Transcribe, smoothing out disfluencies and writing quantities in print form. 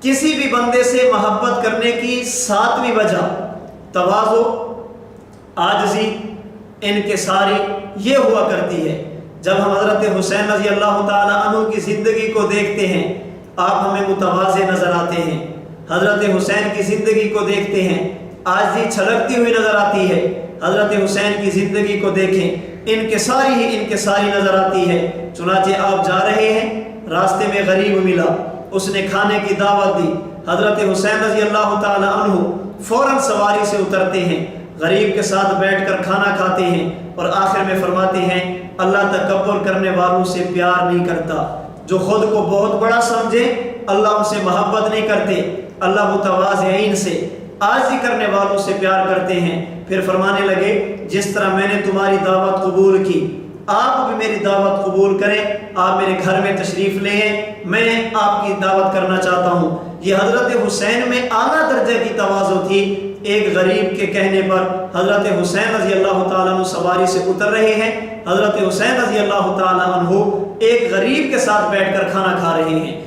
کسی بھی بندے سے محبت کرنے کی 7ویں وجہ تواضع، عاجزی، انکساری یہ ہوا کرتی ہے۔ جب ہم حضرت حسین رضی اللہ تعالیٰ عنہ کی زندگی کو دیکھتے ہیں، آپ ہمیں متواضع نظر آتے ہیں۔ حضرت حسین کی زندگی کو دیکھتے ہیں، عاجزی چھلکتی ہوئی نظر آتی ہے۔ حضرت حسین کی زندگی کو دیکھیں، انکساری ہی انکساری نظر آتی ہے۔ چنانچہ آپ جا رہے ہیں، راستے میں غریب ملا، اس نے کھانے کی دعوت دی۔ حضرت حسین رضی اللہ تعالیٰ عنہ فوراً سواری سے اترتے ہیں، غریب کے ساتھ بیٹھ کر کھانا کھاتے ہیں، اور آخر میں فرماتے ہیں اللہ تکبر کرنے والوں سے پیار نہیں کرتا۔ جو خود کو بہت بڑا سمجھے اللہ ان سے محبت نہیں کرتے، اللہ متواضعین سے، عاجزی کرنے والوں سے پیار کرتے ہیں۔ پھر فرمانے لگے جس طرح میں نے تمہاری دعوت قبول کی، آپ بھی میری دعوت قبول کریں، آپ میرے گھر میں تشریف لیں، میں آپ کی دعوت کرنا چاہتا ہوں۔ یہ حضرت حسین میں اعلیٰ درجے کی تواضع تھی۔ ایک غریب کے کہنے پر حضرت حسین رضی اللہ تعالیٰ عنہ سواری سے اتر رہے ہیں، حضرت حسین رضی اللہ تعالیٰ عنہ ایک غریب کے ساتھ بیٹھ کر کھانا کھا رہے ہیں۔